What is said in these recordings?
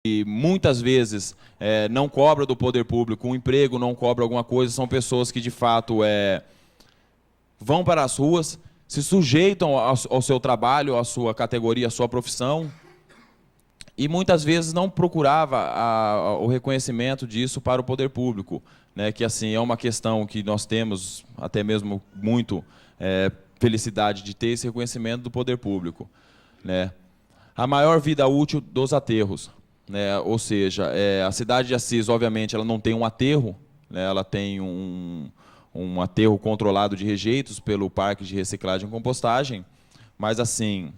e muitas vezes não cobra do poder público um emprego, não cobra alguma coisa, são pessoas que de fato vão para as ruas, se sujeitam ao seu trabalho, à sua categoria, à sua profissão, e muitas vezes não procurava o reconhecimento disso para o poder público, né? Que assim é uma questão que nós temos até mesmo muito felicidade de ter esse reconhecimento do poder público, né? A maior vida útil dos aterros, né? Ou seja, a cidade de Assis, obviamente, ela não tem um aterro, né? Ela tem um aterro controlado de rejeitos pelo Parque de Reciclagem e Compostagem, mas assim,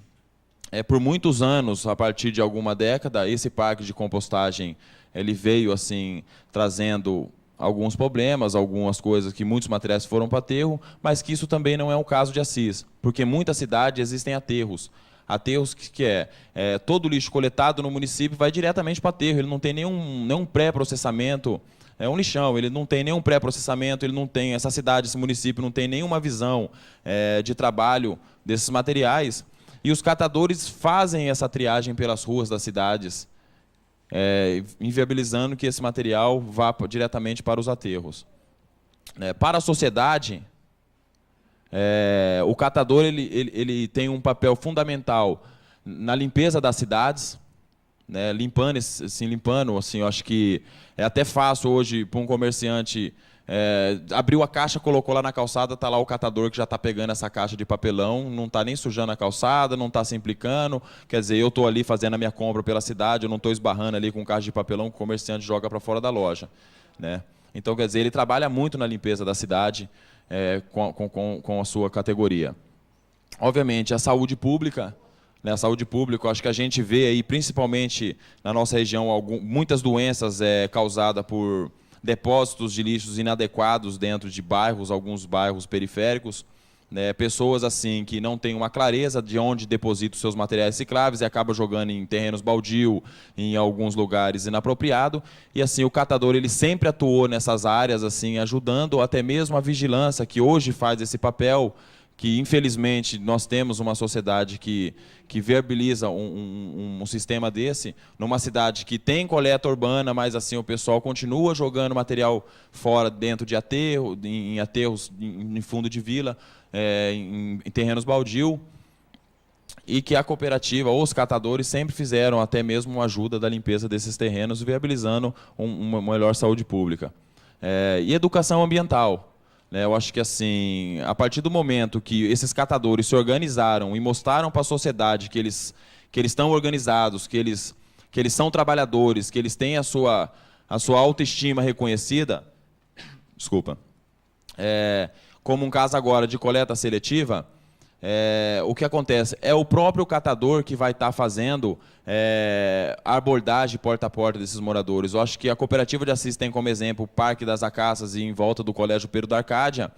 por muitos anos, a partir de alguma década, esse parque de compostagem ele veio assim trazendo alguns problemas, algumas coisas que muitos materiais foram para aterro, mas que isso também não é o caso de Assis, porque em muitas cidades existem aterros. Aterros que todo o lixo coletado no município vai diretamente para aterro, ele não tem nenhum pré-processamento, é um lixão, ele não tem nenhum pré-processamento, ele não tem, essa cidade, esse município não tem nenhuma visão de trabalho desses materiais, e os catadores fazem essa triagem pelas ruas das cidades, inviabilizando que esse material vá diretamente para os aterros. Para a sociedade, o catador ele tem um papel fundamental na limpeza das cidades, né, limpando, assim, eu acho que é até fácil hoje para um comerciante abriu a caixa, colocou lá na calçada, está lá o catador que já está pegando essa caixa de papelão, não está nem sujando a calçada, não está se implicando, quer dizer, eu estou ali fazendo a minha compra pela cidade, eu não estou esbarrando ali com caixa de papelão que o comerciante joga para fora da loja, né? Então, quer dizer, ele trabalha muito na limpeza da cidade com a sua categoria. Obviamente, a saúde pública, né, a saúde pública, eu acho que a gente vê aí, principalmente na nossa região, muitas doenças causadas por depósitos de lixos inadequados dentro de bairros, alguns bairros periféricos, né, pessoas assim que não têm uma clareza de onde depositam seus materiais recicláveis e acabam jogando em terrenos baldio, em alguns lugares inapropriados, e assim o catador ele sempre atuou nessas áreas, assim, ajudando até mesmo a vigilância, que hoje faz esse papel, que infelizmente nós temos uma sociedade que viabiliza um sistema desse, numa cidade que tem coleta urbana, mas assim o pessoal continua jogando material fora, dentro de aterro, em aterros, em fundo de vila, em terrenos baldio, e que a cooperativa ou os catadores sempre fizeram até mesmo uma ajuda da limpeza desses terrenos, viabilizando uma melhor saúde pública. E educação ambiental. Eu acho que assim, a partir do momento que esses catadores se organizaram e mostraram para a sociedade que eles estão organizados, que eles são trabalhadores, que eles têm a sua autoestima reconhecida, desculpa, como um caso agora de coleta seletiva, o que acontece é o próprio catador que vai estar fazendo a abordagem porta a porta desses moradores. Eu acho que a cooperativa de Assis tem como exemplo o Parque das Acácias e em volta do Colégio Pero da Arcádia,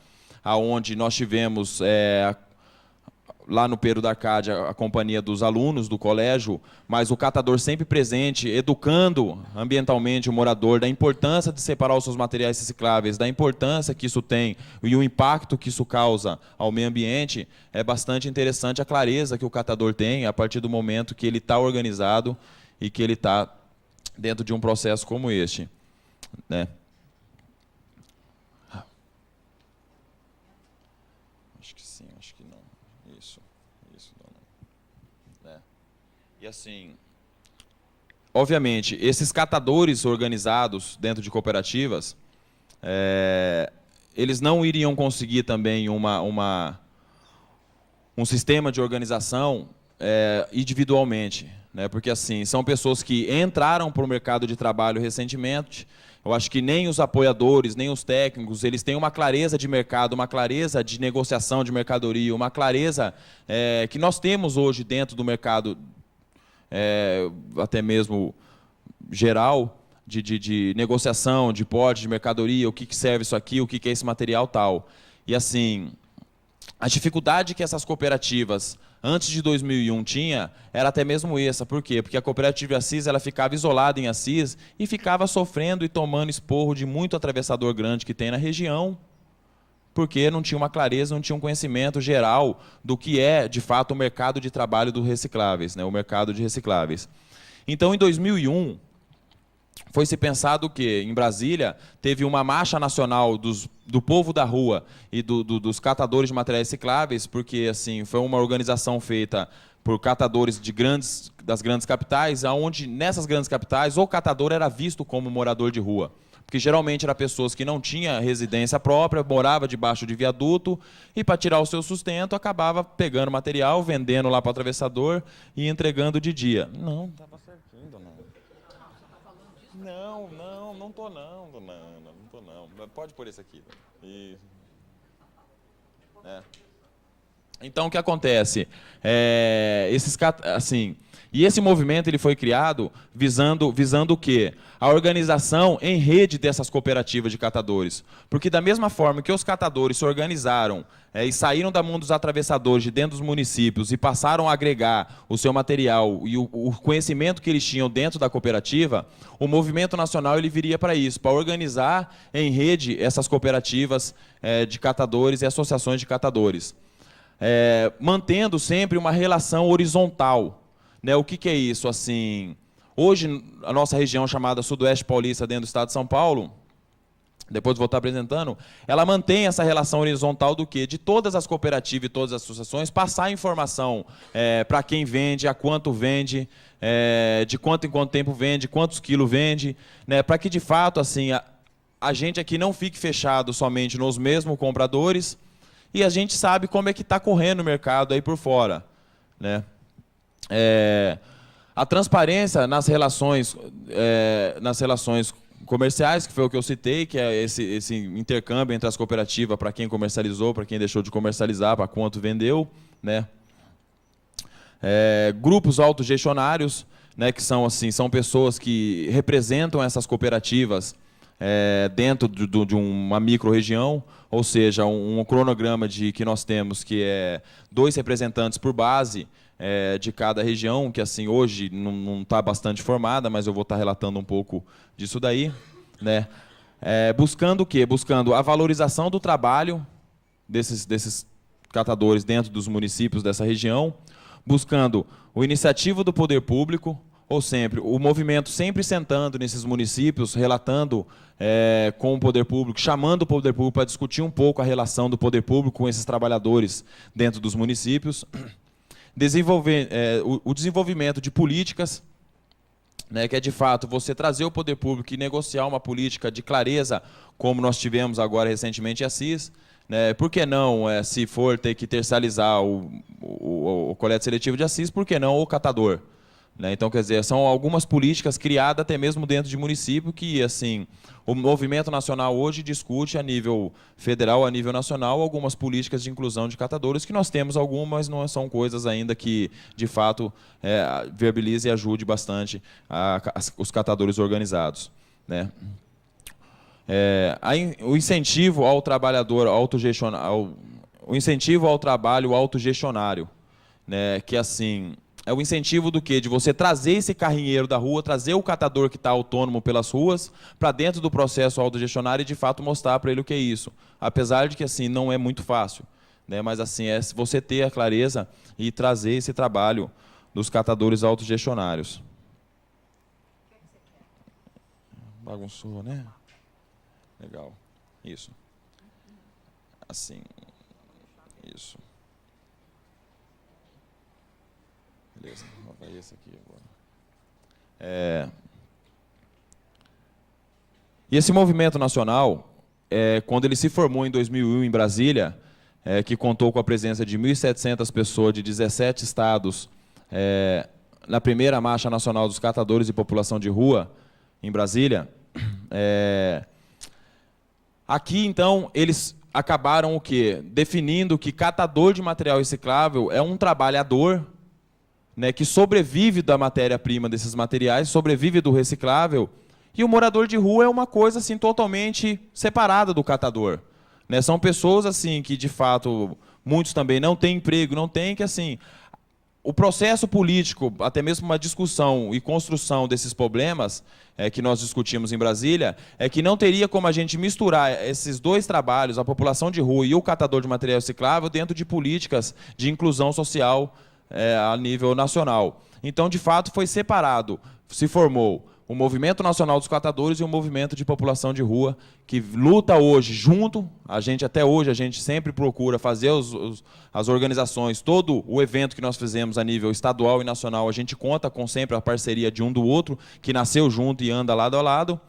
aonde nós tivemos lá no Pero da Arcádia a companhia dos alunos do colégio, mas o catador sempre presente, educando ambientalmente o morador da importância de separar os seus materiais recicláveis, da importância que isso tem e o impacto que isso causa ao meio ambiente. É bastante interessante a clareza que o catador tem a partir do momento que ele está organizado e que ele está dentro de um processo como este, né? Acho que sim, acho que não. Isso, não. E assim, obviamente, esses catadores organizados dentro de cooperativas, eles não iriam conseguir também um sistema de organização individualmente, né? Porque assim, são pessoas que entraram para o mercado de trabalho recentemente. Eu acho que nem os apoiadores, nem os técnicos, eles têm uma clareza de mercado, uma clareza de negociação de mercadoria, uma clareza que nós temos hoje dentro do mercado, até mesmo geral, de negociação, de porte, de mercadoria, o que serve isso aqui, o que é esse material tal. E assim, a dificuldade que essas cooperativas antes de 2001 tinha, era até mesmo essa. Por quê? Porque a cooperativa Assis ela ficava isolada em Assis e ficava sofrendo e tomando esporro de muito atravessador grande que tem na região, porque não tinha uma clareza, não tinha um conhecimento geral do que é, de fato, o mercado de trabalho dos recicláveis, né? O mercado de recicláveis. Então, em 2001, foi se pensado que, em Brasília, teve uma marcha nacional do povo da rua e dos catadores de materiais recicláveis, porque assim, foi uma organização feita por catadores das grandes capitais, onde, nessas grandes capitais, o catador era visto como morador de rua. Porque geralmente eram pessoas que não tinham residência própria, morava debaixo de viaduto, e para tirar o seu sustento, acabava pegando material, vendendo lá para o atravessador e entregando de dia. Não, estava certinho, dona Ana. Não tô não, dona Ana, não tô não. Pode pôr esse aqui. E... Então, o que acontece? E esse movimento ele foi criado visando o quê? A organização em rede dessas cooperativas de catadores. Porque da mesma forma que os catadores se organizaram e saíram da mão dos atravessadores de dentro dos municípios e passaram a agregar o seu material e o conhecimento que eles tinham dentro da cooperativa, o movimento nacional ele viria para isso, para organizar em rede essas cooperativas de catadores e associações de catadores. Mantendo sempre uma relação horizontal. Né, o que é isso? Assim, hoje, a nossa região chamada Sudoeste Paulista, dentro do estado de São Paulo, depois vou estar apresentando, ela mantém essa relação horizontal do quê? De todas as cooperativas e todas as associações, passar informação para quem vende, a quanto vende, de quanto em quanto tempo vende, quantos quilos vende, né, para que, de fato, assim, a gente aqui não fique fechado somente nos mesmos compradores e a gente sabe como é que está correndo o mercado aí por fora, né? A transparência nas relações comerciais, que foi o que eu citei, que é esse intercâmbio entre as cooperativas para quem comercializou, para quem deixou de comercializar, para quanto vendeu, né? Grupos autogestionários, né, que são pessoas que representam essas cooperativas dentro de uma micro-região, ou seja, um cronograma que nós temos que é 2 representantes por base de cada região, que assim hoje não está bastante formada, mas eu vou estar relatando um pouco disso daí, né? Buscando o quê? Buscando a valorização do trabalho desses catadores dentro dos municípios dessa região, buscando o iniciativo do poder público, ou sempre o movimento sempre sentando nesses municípios, relatando com o poder público, chamando o poder público para discutir um pouco a relação do poder público com esses trabalhadores dentro dos municípios, o desenvolvimento de políticas, né, que é de fato você trazer o poder público e negociar uma política de clareza, como nós tivemos agora recentemente em Assis, né, por que não, se for ter que terceirizar o coleta seletivo de Assis, por que não o catador? Né, então, quer dizer, são algumas políticas criadas até mesmo dentro de município que, assim, o movimento nacional hoje discute a nível federal, a nível nacional, algumas políticas de inclusão de catadores, que nós temos algumas, não são coisas ainda que, de fato, viabilize e ajude bastante os catadores organizados. Né? O incentivo ao trabalhador autogestionário, o incentivo ao trabalho autogestionário, né, que, assim... É o incentivo do quê? De você trazer esse carrinheiro da rua, trazer o catador que está autônomo pelas ruas para dentro do processo autogestionário e, de fato, mostrar para ele o que é isso. Apesar de que, assim, não é muito fácil, né? Mas, assim, é você ter a clareza e trazer esse trabalho dos catadores autogestionários. Bagunçou, né? Legal. Isso. Assim. Isso. Beleza, vai esse aqui agora. E esse movimento nacional, quando ele se formou em 2001 em Brasília, que contou com a presença de 1.700 pessoas de 17 estados, na primeira Marcha Nacional dos Catadores e População de Rua, em Brasília, aqui, então, eles acabaram o quê? Definindo que catador de material reciclável é um trabalhador, né, que sobrevive da matéria-prima desses materiais, sobrevive do reciclável, e o morador de rua é uma coisa assim, totalmente separada do catador. Né? São pessoas assim, que, de fato, muitos também não têm emprego, não têm, que assim, o processo político, até mesmo uma discussão e construção desses problemas que nós discutimos em Brasília, é que não teria como a gente misturar esses dois trabalhos, a população de rua e o catador de material reciclável, dentro de políticas de inclusão social a nível nacional. Então, de fato, foi separado, se formou o Movimento Nacional dos Catadores e o Movimento de População de Rua, que luta hoje junto. Até hoje, a gente sempre procura fazer as organizações, todo o evento que nós fizemos a nível estadual e nacional, a gente conta com sempre a parceria de um do outro, que nasceu junto e anda lado a lado.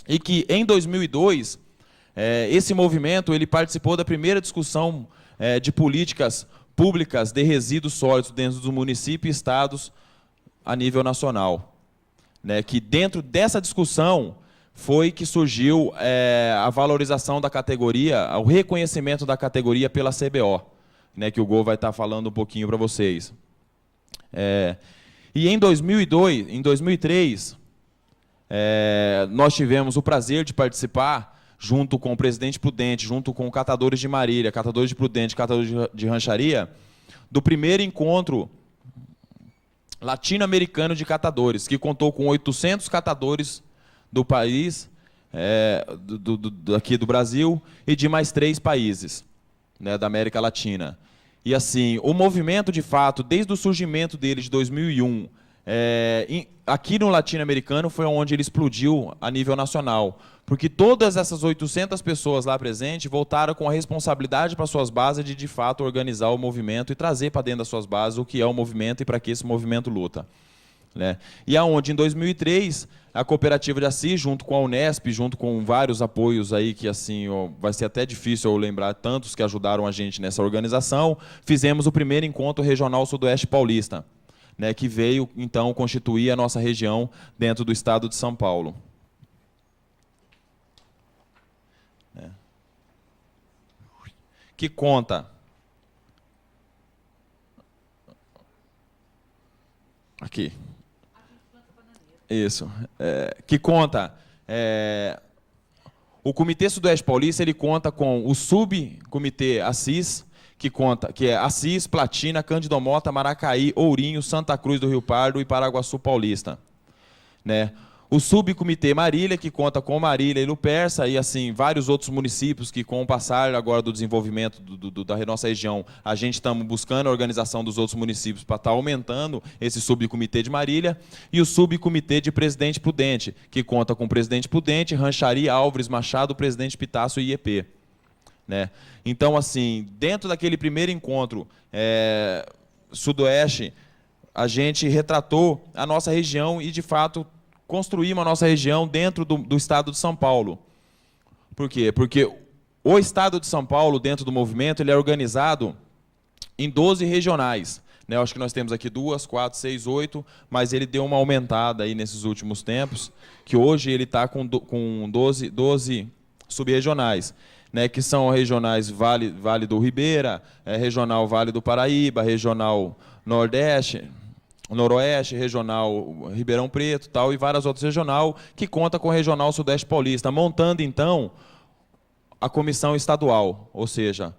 E que, em 2002, esse movimento ele participou da primeira discussão de políticas públicas de resíduos sólidos dentro do município e estados a nível nacional. Que dentro dessa discussão foi que surgiu a valorização da categoria, o reconhecimento da categoria pela CBO, que o Gol vai estar falando um pouquinho para vocês. E em 2003, nós tivemos o prazer de participar, junto com o Presidente Prudente, junto com catadores de Marília, catadores de Prudente, catadores de Rancharia, do primeiro encontro latino-americano de catadores, que contou com 800 catadores do país, aqui do Brasil, e de mais 3 países, da América Latina. E assim, o movimento, de fato, desde o surgimento dele de 2001, aqui no latino-americano foi onde ele explodiu a nível nacional, porque todas essas 800 pessoas lá presentes voltaram com a responsabilidade para suas bases de fato, organizar o movimento e trazer para dentro das suas bases o que é o movimento e para que esse movimento luta. E aonde, em 2003, a Cooperativa de Assis, junto com a Unesp, junto com vários apoios aí, que assim, vai ser até difícil eu lembrar tantos que ajudaram a gente nessa organização, fizemos o primeiro encontro regional Sudoeste Paulista, que veio, então, constituir a nossa região dentro do estado de São Paulo. Que conta aqui. Isso. Que conta. O Comitê Sudoeste Paulista ele conta com o subcomitê Assis, que é Assis, Platina, Cândido Mota, Maracaí, Ourinho, Santa Cruz do Rio Pardo e Paraguaçu Paulista. O subcomitê Marília, que conta com Marília e Lupersa, e assim, vários outros municípios que, com o passar agora do desenvolvimento da nossa região, a gente estamos buscando a organização dos outros municípios para estar aumentando esse subcomitê de Marília, e o subcomitê de Presidente Prudente, que conta com Presidente Prudente, Rancharia, Álvares, Machado, Presidente Pitácio e IEP. Então, assim, dentro daquele primeiro encontro Sudoeste, a gente retratou a nossa região e, de fato, construímos a nossa região dentro do estado de São Paulo. Por quê? Porque o estado de São Paulo, dentro do movimento, ele é organizado em 12 regionais. Eu acho que nós temos aqui 2, 4, 6, 8, mas ele deu uma aumentada aí nesses últimos tempos, que hoje ele está com 12 sub-regionais, que são regionais Vale do Ribeira, regional Vale do Paraíba, regional Noroeste, regional Ribeirão Preto, tal, e várias outras regional, que conta com o regional Sudeste Paulista, montando, então, a comissão estadual, ou seja,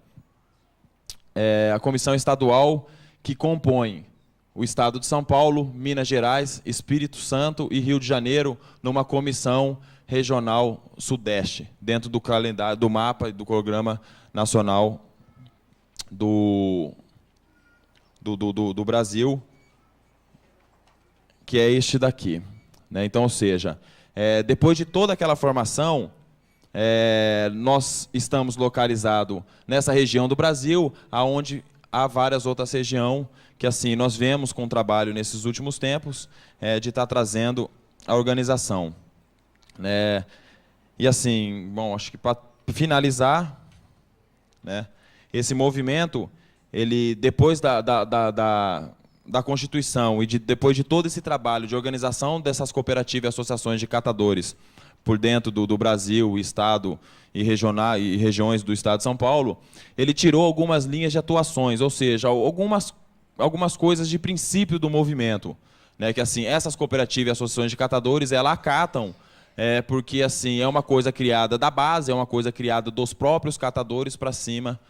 a comissão estadual que compõe o estado de São Paulo, Minas Gerais, Espírito Santo e Rio de Janeiro, numa comissão regional Sudeste, dentro do calendário, do mapa e do programa nacional do Brasil, que é este daqui. Então, ou seja, depois de toda aquela formação, nós estamos localizados nessa região do Brasil, onde há várias outras regiões que assim nós vemos com o trabalho nesses últimos tempos de estar trazendo a organização. E assim, bom, acho que para finalizar, esse movimento, ele depois da Constituição e depois de todo esse trabalho de organização dessas cooperativas e associações de catadores por dentro do Brasil, Estado e regiões do Estado de São Paulo, ele tirou algumas linhas de atuações, ou seja, algumas coisas de princípio do movimento, que assim, essas cooperativas e associações de catadores, elas acatam, porque assim, é uma coisa criada da base, é uma coisa criada dos próprios catadores para cima,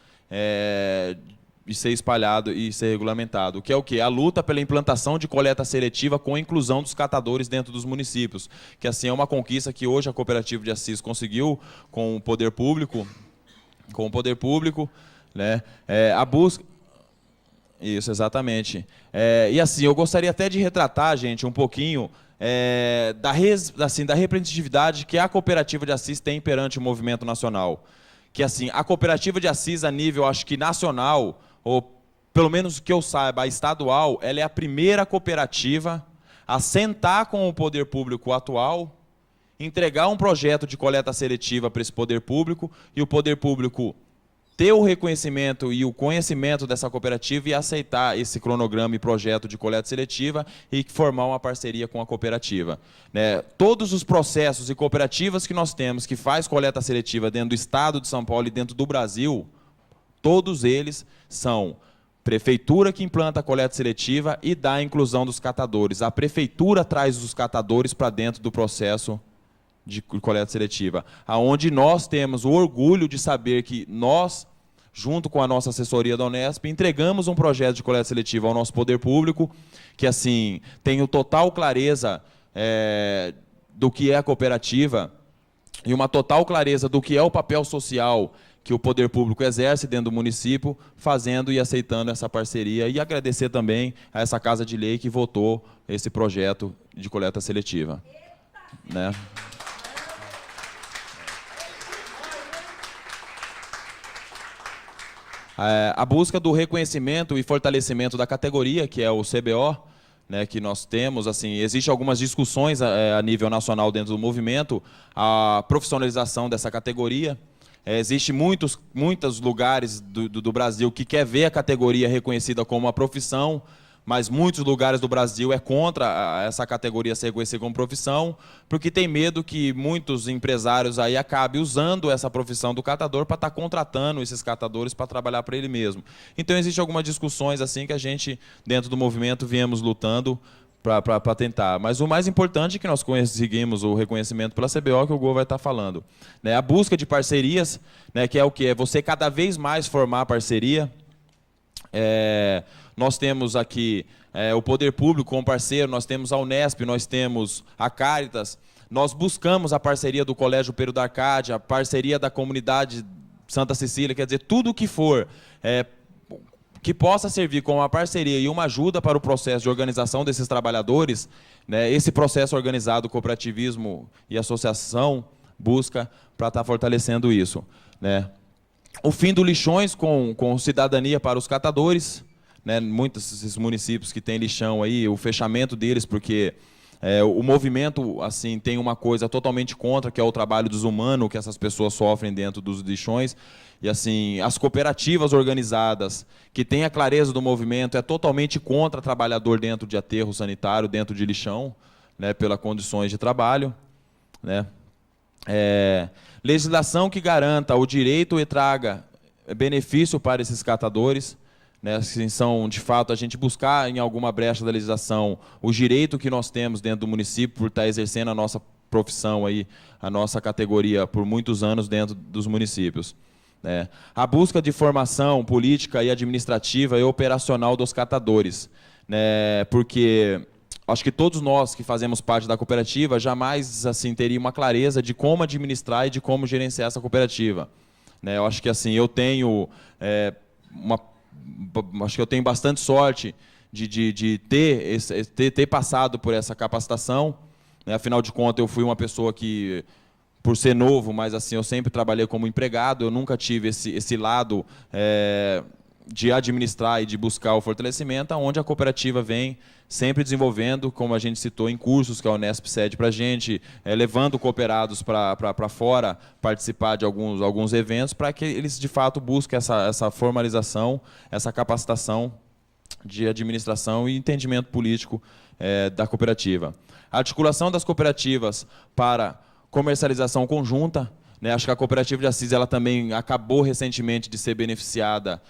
e ser espalhado e ser regulamentado. Que é o quê? A luta pela implantação de coleta seletiva com a inclusão dos catadores dentro dos municípios. Que assim é uma conquista que hoje a Cooperativa de Assis conseguiu com o poder público. A busca... Isso, exatamente. E assim, eu gostaria até de retratar, gente, um pouquinho da representatividade que a cooperativa de Assis tem perante o movimento nacional. Que assim, a cooperativa de Assis, a nível, acho que nacional, ou pelo menos que eu saiba, a estadual, ela é a primeira cooperativa a sentar com o poder público atual, entregar um projeto de coleta seletiva para esse poder público, e o poder público ter o reconhecimento e o conhecimento dessa cooperativa e aceitar esse cronograma e projeto de coleta seletiva e formar uma parceria com a cooperativa. Todos os processos e cooperativas que nós temos que faz coleta seletiva dentro do estado de São Paulo e dentro do Brasil, todos eles são prefeitura que implanta a coleta seletiva e dá a inclusão dos catadores. A prefeitura traz os catadores para dentro do processo de coleta seletiva, aonde nós temos o orgulho de saber que nós, junto com a nossa assessoria da Unesp, entregamos um projeto de coleta seletiva ao nosso poder público, que assim tem total clareza do que é a cooperativa e uma total clareza do que é o papel social que o poder público exerce dentro do município, fazendo e aceitando essa parceria, e agradecer também a essa Casa de Lei que votou esse projeto de coleta seletiva. Né? A busca do reconhecimento e fortalecimento da categoria, que é o CBO, né, que nós temos, assim, existem algumas discussões a nível nacional dentro do movimento, a profissionalização dessa categoria. Existem muitos lugares do Brasil que quer ver a categoria reconhecida como uma profissão, mas muitos lugares do Brasil é contra essa categoria ser reconhecida como profissão, porque tem medo que muitos empresários aí acabem usando essa profissão do catador para estar contratando esses catadores para trabalhar para ele mesmo. Então, existem algumas discussões assim que a gente, dentro do movimento, viemos lutando para tentar. Mas o mais importante é que nós conseguimos o reconhecimento pela CBO, que o Gol vai estar falando. A busca de parcerias, que é o quê? É você cada vez mais formar parceria. Nós temos aqui o poder público como parceiro, nós temos a Unesp, nós temos a Caritas, nós buscamos a parceria do Colégio Pero da Arcádia, a parceria da comunidade Santa Cecília, quer dizer, tudo que for que possa servir como uma parceria e uma ajuda para o processo de organização desses trabalhadores, esse processo organizado, cooperativismo e associação, busca para estar fortalecendo isso. O fim do lixões com cidadania para os catadores, muitos desses municípios que têm lixão aí, o fechamento deles, porque o movimento assim tem uma coisa totalmente contra, que é o trabalho desumano que essas pessoas sofrem dentro dos lixões. E assim, as cooperativas organizadas, que têm a clareza do movimento, é totalmente contra trabalhador dentro de aterro sanitário, dentro de lixão, pelas condições de trabalho. Legislação que garanta o direito e traga benefício para esses catadores. Assim, são, de fato, a gente buscar em alguma brecha da legislação o direito que nós temos dentro do município por estar exercendo a nossa profissão, aí, a nossa categoria por muitos anos dentro dos municípios. A busca de formação política e administrativa e operacional dos catadores, porque acho que todos nós que fazemos parte da cooperativa jamais assim teria uma clareza de como administrar e de como gerenciar essa cooperativa. Eu acho que assim eu tenho acho que eu tenho bastante sorte de ter passado por essa capacitação. Afinal de contas, eu fui uma pessoa que, por ser novo, mas assim eu sempre trabalhei como empregado, eu nunca tive esse lado de administrar e de buscar o fortalecimento, onde a cooperativa vem sempre desenvolvendo, como a gente citou, em cursos que a Unesp cede para a gente, levando cooperados para fora, participar de alguns eventos, para que eles, de fato, busquem essa formalização, essa capacitação de administração e entendimento político da cooperativa. A articulação das cooperativas para comercialização conjunta. Acho que a cooperativa de Assis ela também acabou recentemente de ser beneficiada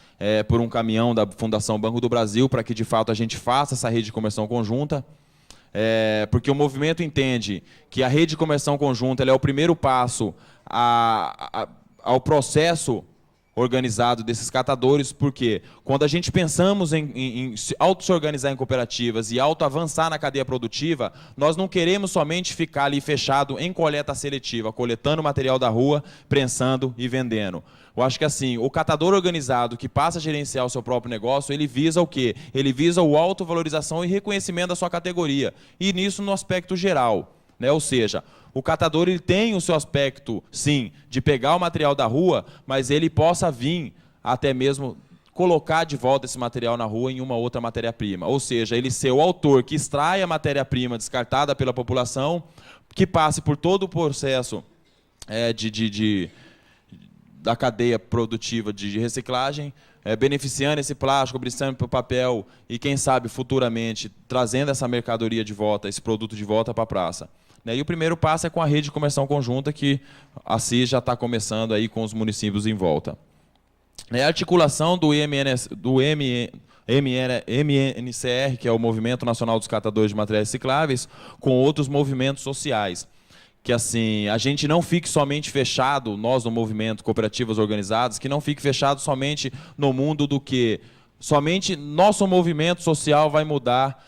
por um caminhão da Fundação Banco do Brasil para que, de fato, a gente faça essa rede de comercialização conjunta, porque o movimento entende que a rede de comercialização conjunta ela é o primeiro passo ao processo organizado desses catadores, porque quando a gente pensamos em se organizar em cooperativas e auto-avançar na cadeia produtiva, nós não queremos somente ficar ali fechado em coleta seletiva, coletando material da rua, prensando e vendendo. Eu acho que assim, o catador organizado que passa a gerenciar o seu próprio negócio, ele visa o quê? Ele visa a autovalorização e reconhecimento da sua categoria. E nisso no aspecto geral, né? Ou seja, o catador ele tem o seu aspecto, sim, de pegar o material da rua, mas ele possa vir até mesmo colocar de volta esse material na rua em uma outra matéria-prima. Ou seja, ele ser o autor que extrai a matéria-prima descartada pela população, que passe por todo o processo da cadeia produtiva de reciclagem, beneficiando esse plástico, beneficiando o papel e, quem sabe, futuramente, trazendo essa mercadoria de volta, esse produto de volta para a praça. E o primeiro passo é com a rede de comercialização conjunta, que a CIS já está começando aí com os municípios em volta. A articulação do MNCR, que é o Movimento Nacional dos Catadores de Materiais Recicláveis, com outros movimentos sociais. Que assim, a gente não fique somente fechado, nós no movimento Cooperativas Organizadas, que não fique fechado somente no mundo do que somente nosso movimento social vai mudar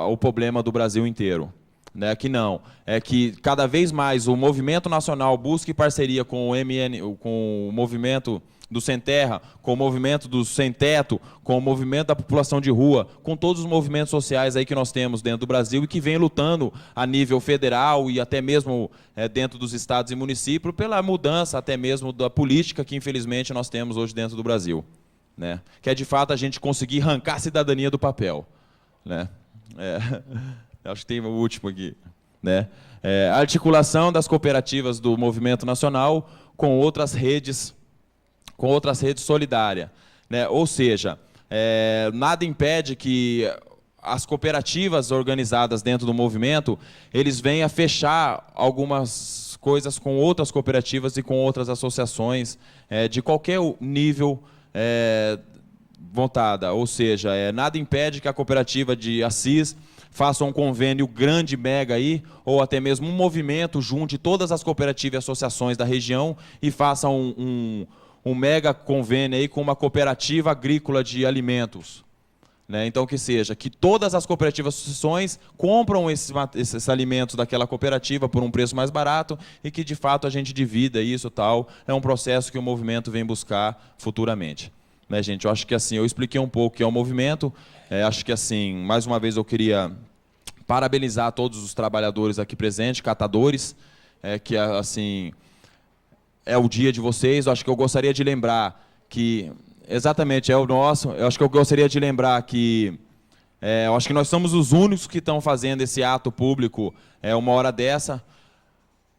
o problema do Brasil inteiro. Né, que não, é que cada vez mais o movimento nacional busque parceria com o movimento do Sem Terra, com o movimento do Sem Teto, com o movimento da população de rua, com todos os movimentos sociais aí que nós temos dentro do Brasil e que vem lutando a nível federal e até mesmo dentro dos estados e municípios pela mudança até mesmo da política que infelizmente nós temos hoje dentro do Brasil, né? Que é de fato a gente conseguir arrancar a cidadania do papel, né? Acho que tem o último aqui, né? A articulação das cooperativas do movimento nacional com outras redes solidárias, né? Ou seja, nada impede que as cooperativas organizadas dentro do movimento, eles venham a fechar algumas coisas com outras cooperativas e com outras associações de qualquer nível voltada. Ou seja, nada impede que a cooperativa de Assis faça um convênio grande, mega aí, ou até mesmo um movimento, junte todas as cooperativas e associações da região e faça um mega convênio aí com uma cooperativa agrícola de alimentos. Né? Então, que todas as cooperativas e associações compram esses alimentos daquela cooperativa por um preço mais barato e que, de fato, a gente divida isso tal. É um processo que o movimento vem buscar futuramente. Né, gente? Eu acho que assim, eu expliquei um pouco o que é o movimento. Acho que assim, mais uma vez eu queria parabenizar todos os trabalhadores aqui presentes, catadores, que assim é o dia de vocês. Eu acho que eu gostaria de lembrar que exatamente é o nosso. Eu acho que eu gostaria de lembrar que eu acho que nós somos os únicos que estão fazendo esse ato público uma hora dessa.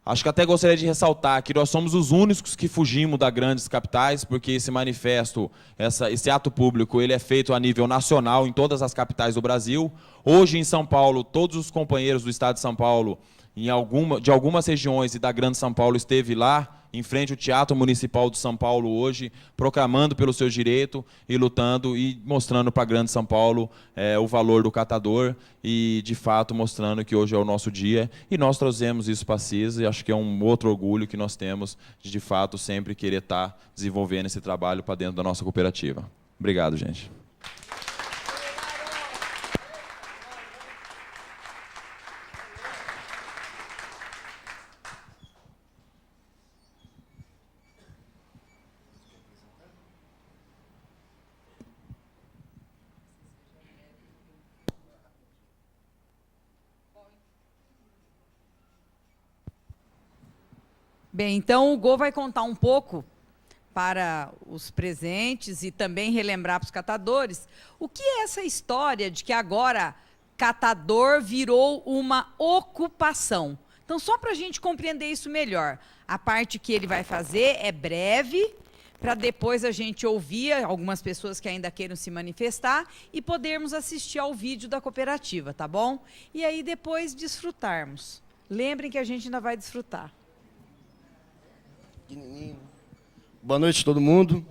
Acho que até gostaria de ressaltar que nós somos os únicos que fugimos das grandes capitais, porque esse manifesto, esse ato público, ele é feito a nível nacional em todas as capitais do Brasil. Hoje, em São Paulo, todos os companheiros do Estado de São Paulo, de algumas regiões e da Grande São Paulo, esteve lá, em frente ao Teatro Municipal de São Paulo hoje, proclamando pelo seu direito e lutando e mostrando para a Grande São Paulo o valor do catador e, de fato, mostrando que hoje é o nosso dia. E nós trazemos isso para a CIS e acho que é um outro orgulho que nós temos de fato, sempre querer estar desenvolvendo esse trabalho para dentro da nossa cooperativa. Obrigado, gente. Bem, então o Gô vai contar um pouco para os presentes e também relembrar para os catadores o que é essa história de que agora catador virou uma ocupação. Então, só para a gente compreender isso melhor, a parte que ele vai fazer é breve, para depois a gente ouvir algumas pessoas que ainda queiram se manifestar e podermos assistir ao vídeo da cooperativa, tá bom? E aí depois desfrutarmos. Lembrem que a gente ainda vai desfrutar. Boa noite, todo mundo.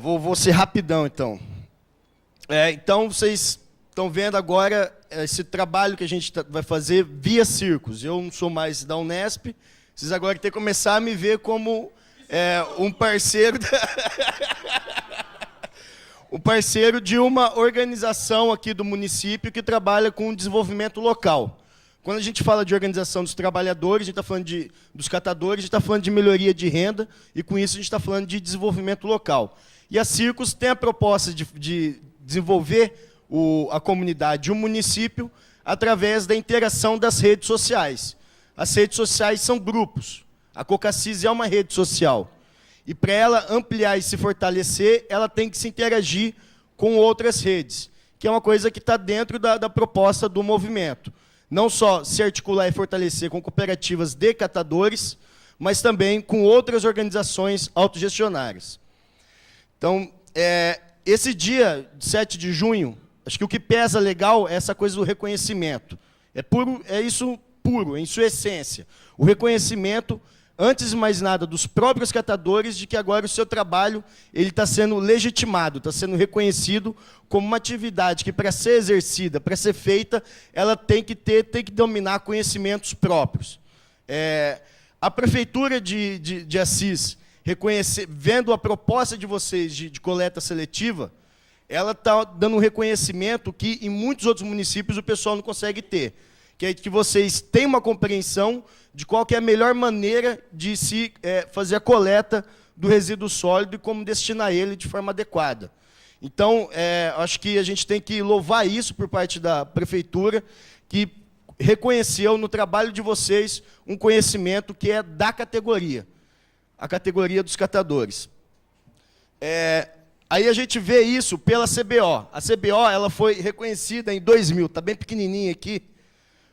Vou ser rapidão, então. Então, vocês estão vendo agora esse trabalho que a gente vai fazer via Circos. Eu não sou mais da Unesp, vocês agora têm que começar a me ver como um parceiro... um parceiro de uma organização aqui do município que trabalha com desenvolvimento local. Quando a gente fala de organização dos trabalhadores, a gente está falando dos catadores, a gente está falando de melhoria de renda, e com isso a gente está falando de desenvolvimento local. E a Circos tem a proposta de desenvolver a comunidade e o município através da interação das redes sociais. As redes sociais são grupos. A Cocacis é uma rede social. E para ela ampliar e se fortalecer, ela tem que se interagir com outras redes, que é uma coisa que está dentro da proposta do movimento. Não só se articular e fortalecer com cooperativas de catadores, mas também com outras organizações autogestionárias. Então, esse dia, 7 de junho, acho que o que pesa legal é essa coisa do reconhecimento. É isso puro, em sua essência. O reconhecimento, antes de mais nada, dos próprios catadores, de que agora o seu trabalho está sendo legitimado, está sendo reconhecido como uma atividade que, para ser exercida, para ser feita, ela tem que dominar conhecimentos próprios. A Prefeitura de Assis, vendo a proposta de vocês de coleta seletiva, ela está dando um reconhecimento que, em muitos outros municípios, o pessoal não consegue ter, que é que vocês têm uma compreensão de qual que é a melhor maneira de se fazer a coleta do resíduo sólido e como destinar ele de forma adequada. Então, acho que a gente tem que louvar isso por parte da Prefeitura, que reconheceu no trabalho de vocês um conhecimento que é da categoria, a categoria dos catadores. Aí a gente vê isso pela CBO. A CBO ela foi reconhecida em 2000, está bem pequenininha aqui,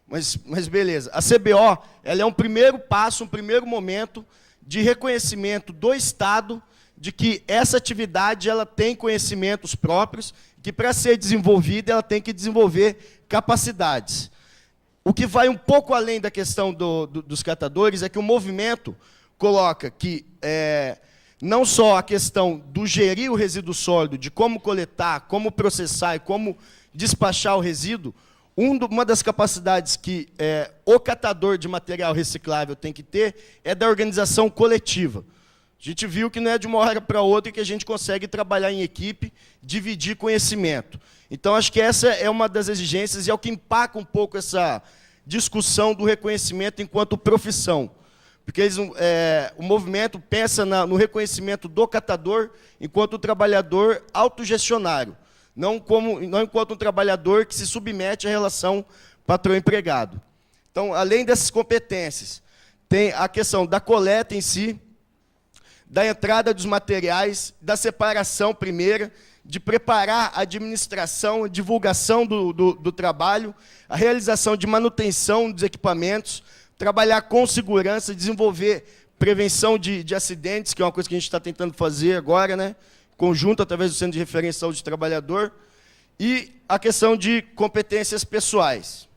mas beleza. A CBO ela é um primeiro passo, um primeiro momento de reconhecimento do Estado de que essa atividade ela tem conhecimentos próprios, que para ser desenvolvida ela tem que desenvolver capacidades. O que vai um pouco além da questão dos catadores é que o movimento coloca que não só a questão do gerir o resíduo sólido, de como coletar, como processar e como despachar o resíduo, uma das capacidades que o catador de material reciclável tem que ter é da organização coletiva. A gente viu que não é de uma hora para outra que a gente consegue trabalhar em equipe, dividir conhecimento. Então, acho que essa é uma das exigências e é o que empaca um pouco essa discussão do reconhecimento enquanto profissão. Porque o movimento pensa no reconhecimento do catador enquanto trabalhador autogestionário, não enquanto um trabalhador que se submete à relação patrão-empregado. Então, além dessas competências, tem a questão da coleta em si, da entrada dos materiais, da separação primeira, de preparar a administração, a divulgação do trabalho, a realização de manutenção dos equipamentos, trabalhar com segurança, desenvolver prevenção de acidentes, que é uma coisa que a gente está tentando fazer agora, né? Conjunto, através do Centro de Referência de Saúde do Trabalhador, e a questão de competências pessoais.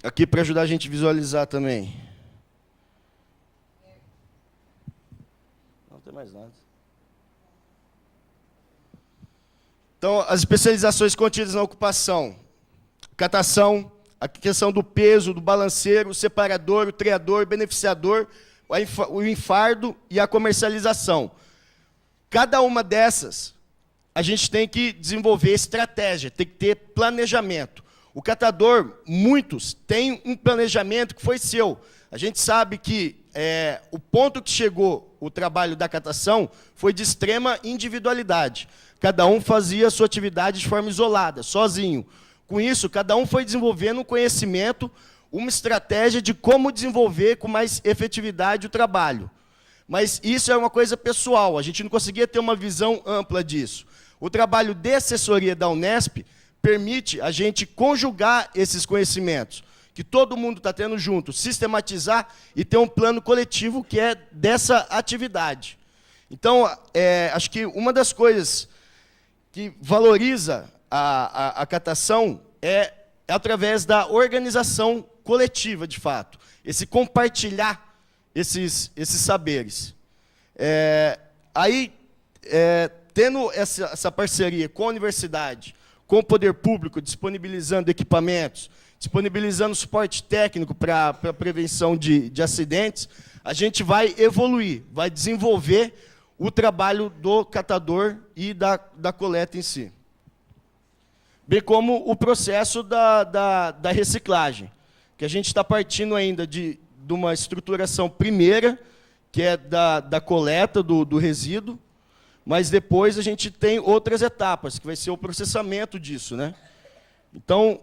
Aqui para ajudar a gente a visualizar também. Não tem mais nada. Então, as especializações contidas na ocupação. Catação, a questão do peso, do balanceiro, o separador, o treador, o beneficiador, o enfardo e a comercialização. Cada uma dessas, a gente tem que desenvolver estratégia, tem que ter planejamento. O catador, muitos, têm um planejamento que foi seu. A gente sabe que o ponto que chegou o trabalho da catação foi de extrema individualidade. Cada um fazia a sua atividade de forma isolada, sozinho. Com isso, cada um foi desenvolvendo um conhecimento, uma estratégia de como desenvolver com mais efetividade o trabalho. Mas isso é uma coisa pessoal, a gente não conseguia ter uma visão ampla disso. O trabalho de assessoria da Unesp permite a gente conjugar esses conhecimentos, que todo mundo está tendo junto, sistematizar e ter um plano coletivo que é dessa atividade. Então, acho que uma das coisas que valoriza a catação é através da organização coletiva, de fato. Esse compartilhar esses saberes. Tendo essa parceria com a universidade, com o poder público, disponibilizando equipamentos, disponibilizando suporte técnico para a prevenção de acidentes, a gente vai evoluir, vai desenvolver o trabalho do catador e da coleta em si. Bem como o processo da reciclagem, que a gente está partindo ainda de uma estruturação primeira, que é da coleta do resíduo, mas depois a gente tem outras etapas, que vai ser o processamento disso, né? Então,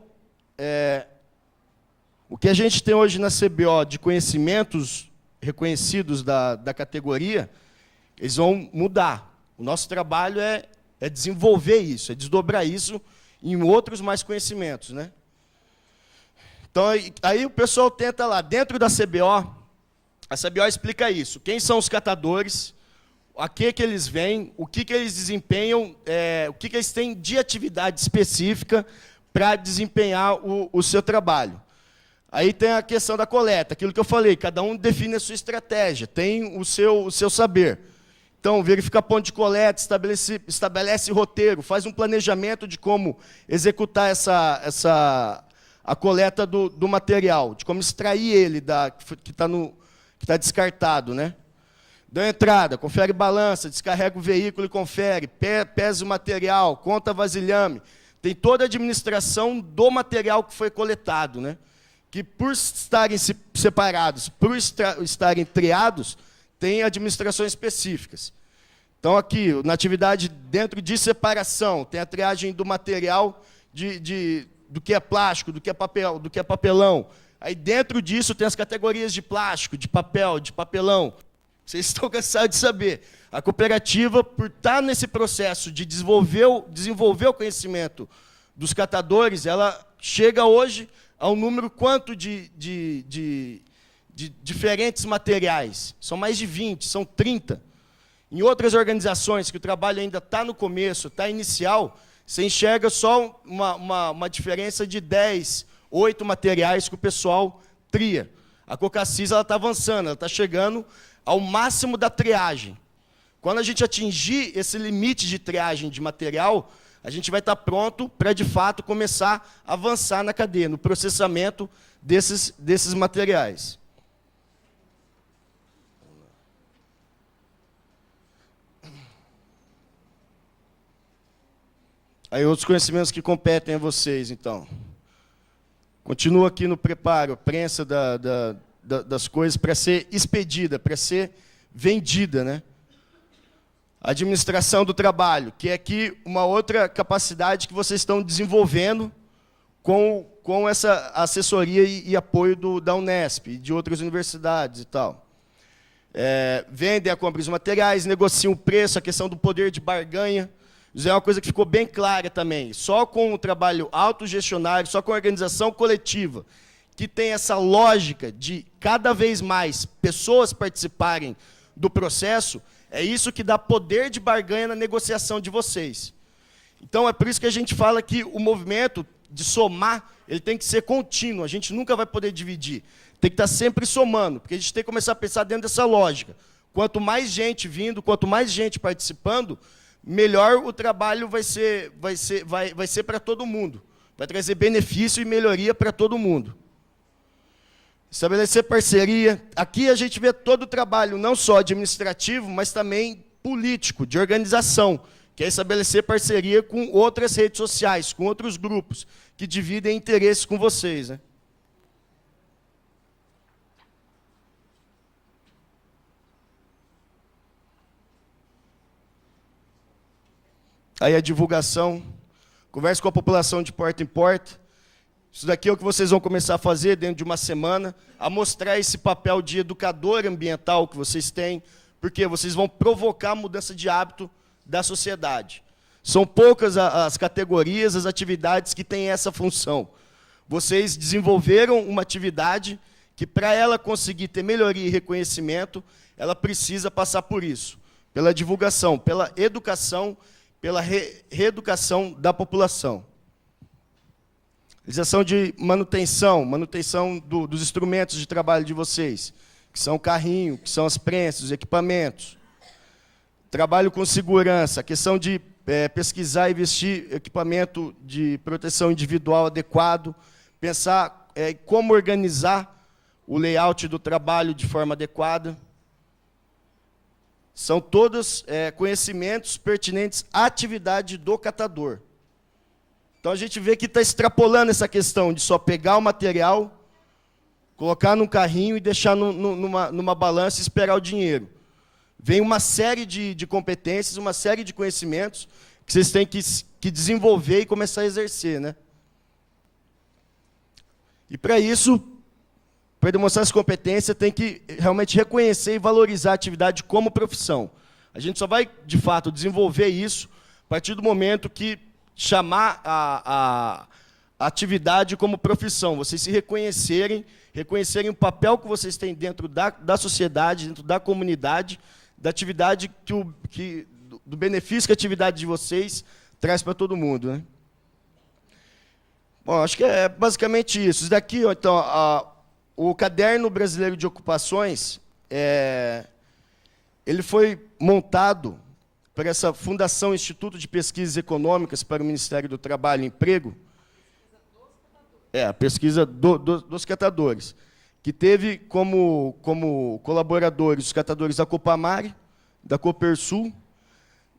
o que a gente tem hoje na CBO de conhecimentos reconhecidos da categoria, eles vão mudar. O nosso trabalho é desenvolver isso, é desdobrar isso em outros mais conhecimentos, né? Então, aí o pessoal tenta lá, dentro da CBO, a CBO explica isso. Quem são os catadores, a que eles vêm, o que eles desempenham, o que eles têm de atividade específica para desempenhar o seu trabalho. Aí tem a questão da coleta, aquilo que eu falei, cada um define a sua estratégia, tem o seu saber. Então, verifica ponto de coleta, estabelece roteiro, faz um planejamento de como executar a coleta do material, de como extrair ele que está descartado, né? Deu entrada, confere balança, descarrega o veículo e confere, pesa o material, conta vasilhame. Tem toda a administração do material que foi coletado, né? Que por estarem separados, por estarem triados, tem administrações específicas. Então, aqui, na atividade dentro de separação, tem a triagem do material do que é plástico, do que é papelão. Aí, dentro disso, tem as categorias de plástico, de papel, de papelão. Vocês estão cansados de saber. A cooperativa, por estar nesse processo de desenvolver o conhecimento dos catadores, ela chega hoje ao número quanto de diferentes materiais. São mais de 20, são 30. Em outras organizações, que o trabalho ainda está no começo, está inicial, você enxerga só uma diferença de 10, 8 materiais que o pessoal tria. A Cocacis está avançando, ela está chegando ao máximo da triagem. Quando a gente atingir esse limite de triagem de material, a gente vai estar pronto para, de fato, começar a avançar na cadeia, no processamento desses materiais. Aí outros conhecimentos que competem a vocês, então. Continua aqui no preparo, prensa das coisas para ser expedida, para ser vendida, né? Administração do trabalho, que é aqui uma outra capacidade que vocês estão desenvolvendo com essa assessoria e apoio da Unesp e de outras universidades e tal. Vendem a compra dos materiais, negociam o preço, a questão do poder de barganha. Isso é uma coisa que ficou bem clara também. Só com o trabalho autogestionário, só com a organização coletiva, que tem essa lógica de cada vez mais pessoas participarem do processo, é isso que dá poder de barganha na negociação de vocês. Então, é por isso que a gente fala que o movimento de somar, ele tem que ser contínuo, a gente nunca vai poder dividir. Tem que estar sempre somando, porque a gente tem que começar a pensar dentro dessa lógica. Quanto mais gente vindo, quanto mais gente participando, melhor o trabalho vai ser para todo mundo. Vai trazer benefício e melhoria para todo mundo. Estabelecer parceria. Aqui a gente vê todo o trabalho, não só administrativo, mas também político, de organização, que é estabelecer parceria com outras redes sociais, com outros grupos, que dividem interesses com vocês, né? Aí a divulgação, converse com a população de porta em porta. Isso daqui é o que vocês vão começar a fazer dentro de uma semana, a mostrar esse papel de educador ambiental que vocês têm, porque vocês vão provocar a mudança de hábito da sociedade. São poucas as categorias, as atividades que têm essa função. Vocês desenvolveram uma atividade que, para ela conseguir ter melhoria e reconhecimento, ela precisa passar por isso, pela divulgação, pela educação, pela reeducação da população. Realização de manutenção dos instrumentos de trabalho de vocês, que são o carrinho, que são as prensas, os equipamentos. Trabalho com segurança, a questão de pesquisar e investir em equipamento de proteção individual adequado, pensar como organizar o layout do trabalho de forma adequada. São todos conhecimentos pertinentes à atividade do catador. Então, a gente vê que está extrapolando essa questão de só pegar o material, colocar num carrinho e deixar numa balança e esperar o dinheiro. Vem uma série de competências, uma série de conhecimentos que vocês têm que desenvolver e começar a exercer, né? E, para isso, para demonstrar essa competência, tem que realmente reconhecer e valorizar a atividade como profissão. A gente só vai, de fato, desenvolver isso a partir do momento que chamar a atividade como profissão, vocês se reconhecerem o papel que vocês têm dentro da sociedade, dentro da comunidade, da atividade do benefício que a atividade de vocês traz para todo mundo, né? Bom, acho que é basicamente isso. Isso daqui, então, o Caderno Brasileiro de Ocupações, ele foi montado por essa Fundação Instituto de Pesquisas Econômicas para o Ministério do Trabalho e Emprego. A pesquisa dos catadores, que teve como colaboradores os catadores da Copamare, da Copersul,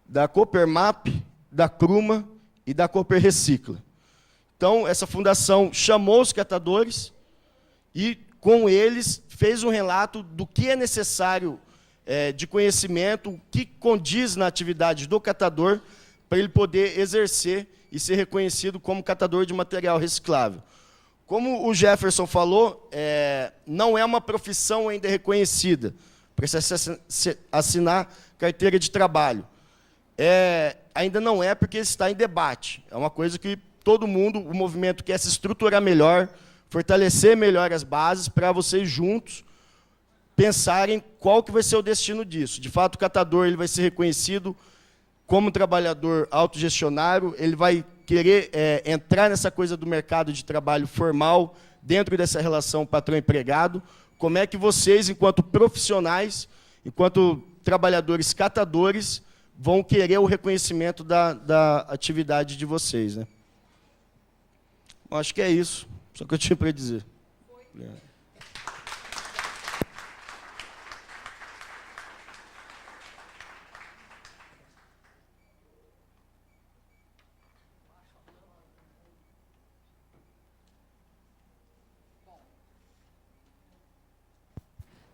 da Copermap, da Cruma e da Cooper Recicla. Então, essa fundação chamou os catadores e, com eles, fez um relato do que é necessário de conhecimento, o que condiz na atividade do catador, para ele poder exercer e ser reconhecido como catador de material reciclável. Como o Jefferson falou, não é uma profissão ainda reconhecida, precisa assinar carteira de trabalho. Ainda não é, porque está em debate. É uma coisa que todo mundo, o movimento quer se estruturar melhor, fortalecer melhor as bases, para vocês juntos pensarem qual que vai ser o destino disso. De fato, o catador ele vai ser reconhecido como trabalhador autogestionário, ele vai querer entrar nessa coisa do mercado de trabalho formal, dentro dessa relação patrão-empregado. Como é que vocês, enquanto profissionais, enquanto trabalhadores catadores, vão querer o reconhecimento da atividade de vocês, né? Bom, acho que é isso, só que eu tinha para dizer.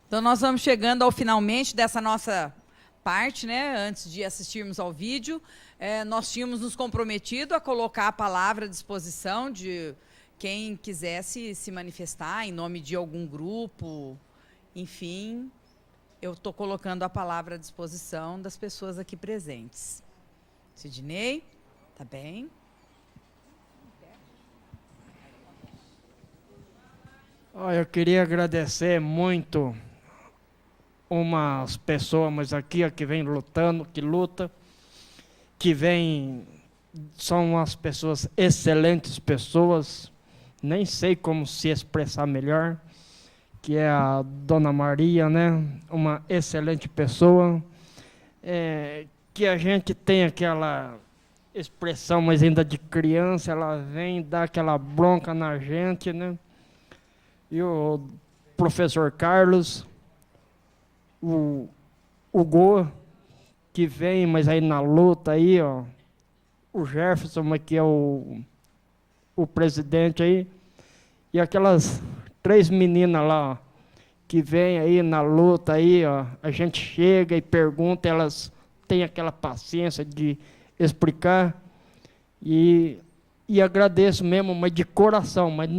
Então, nós vamos chegando ao finalmente dessa nossa parte, né? Antes de assistirmos ao vídeo, nós tínhamos nos comprometido a colocar a palavra à disposição de quem quisesse se manifestar em nome de algum grupo, enfim, eu estou colocando a palavra à disposição das pessoas aqui presentes. Sidney, tá bem? Eu queria agradecer muito umas pessoas, mas aqui que vem lutando, que luta, que vem, são umas pessoas, excelentes pessoas, nem sei como se expressar melhor, que é a Dona Maria, né? Uma excelente pessoa, que a gente tem aquela expressão, mas ainda de criança, ela vem dar aquela bronca na gente, né? E o professor Carlos, o Hugo, que vem, mas aí na luta aí, ó, o Jefferson, que é o presidente aí, e aquelas 3 meninas lá, ó, que vem aí na luta aí, ó, a gente chega e pergunta, elas têm aquela paciência de explicar, e agradeço mesmo, mas de coração, mas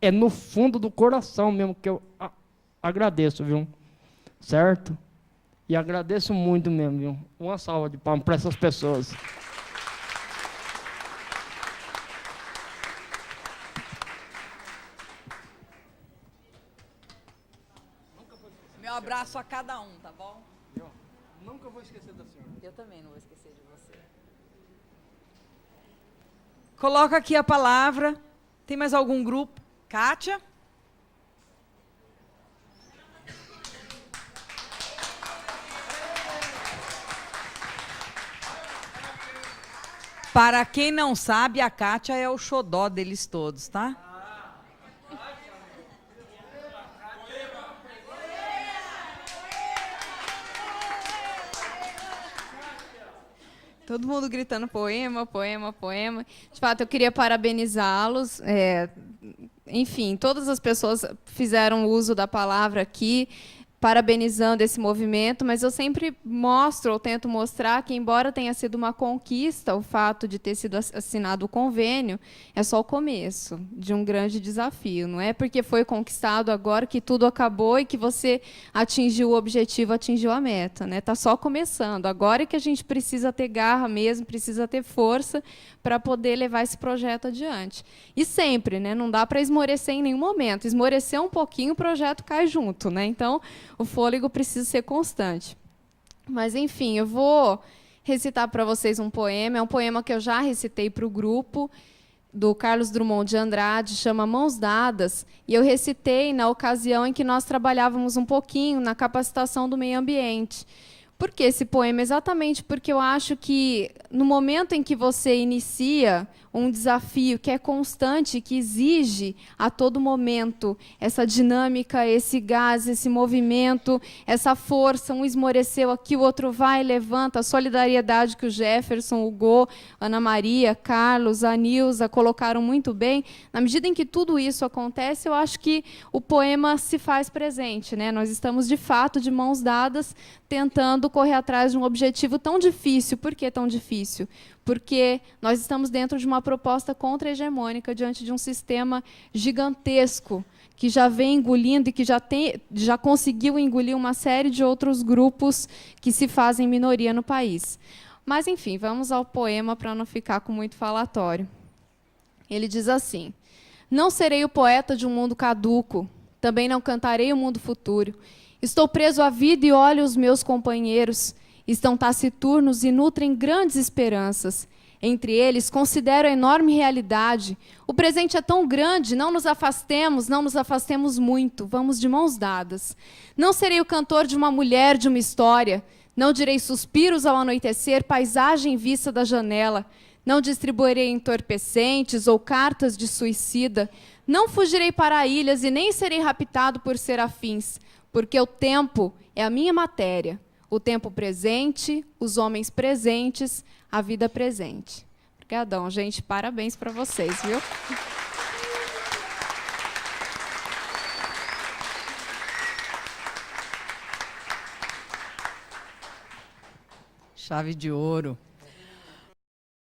é no fundo do coração mesmo que eu agradeço, viu? Certo? E agradeço muito mesmo, viu? Uma salva de palmas para essas pessoas. Meu abraço a cada um, tá bom? Eu nunca vou esquecer da senhora. Eu também não vou esquecer de você. Coloca aqui a palavra. Tem mais algum grupo? Kátia? Para quem não sabe, a Kátia é o xodó deles todos, tá? Todo mundo gritando poema, poema, poema. De fato, eu queria parabenizá-los. Enfim, todas as pessoas fizeram uso da palavra aqui, parabenizando esse movimento, mas eu sempre mostro, ou tento mostrar, que, embora tenha sido uma conquista o fato de ter sido assinado o convênio, é só o começo de um grande desafio. Não é porque foi conquistado agora que tudo acabou e que você atingiu o objetivo, atingiu a meta. Está só começando. Agora é que a gente precisa ter garra mesmo, precisa ter força para poder levar esse projeto adiante. E sempre, não dá para esmorecer em nenhum momento. Esmorecer um pouquinho, o projeto cai junto. Então, o fôlego precisa ser constante. Mas, enfim, eu vou recitar para vocês um poema. É um poema que eu já recitei para o grupo, do Carlos Drummond de Andrade, chama Mãos Dadas, e eu recitei na ocasião em que nós trabalhávamos um pouquinho na capacitação do meio ambiente. Por que esse poema? Exatamente porque eu acho que, no momento em que você inicia um desafio que é constante, que exige a todo momento essa dinâmica, esse gás, esse movimento, essa força, um esmoreceu aqui, o outro vai, levanta, a solidariedade que o Jefferson, o Gô, Ana Maria, Carlos, a Nilza colocaram muito bem. Na medida em que tudo isso acontece, eu acho que o poema se faz presente. Nós estamos, de fato, de mãos dadas, tentando correr atrás de um objetivo tão difícil. Por que tão difícil? Porque nós estamos dentro de uma proposta contra-hegemônica, diante de um sistema gigantesco, que já vem engolindo e que já conseguiu engolir uma série de outros grupos que se fazem minoria no país. Mas, enfim, vamos ao poema para não ficar com muito falatório. Ele diz assim: não serei o poeta de um mundo caduco, também não cantarei o mundo futuro. Estou preso à vida e olho os meus companheiros. Estão taciturnos e nutrem grandes esperanças. Entre eles, considero a enorme realidade. O presente é tão grande, não nos afastemos muito. Vamos de mãos dadas. Não serei o cantor de uma mulher, de uma história. Não direi suspiros ao anoitecer, paisagem vista da janela. Não distribuirei entorpecentes ou cartas de suicida. Não fugirei para ilhas e nem serei raptado por serafins, porque o tempo é a minha matéria. O tempo presente, os homens presentes, a vida presente. Obrigadão, gente. Parabéns para vocês, viu? Chave de ouro.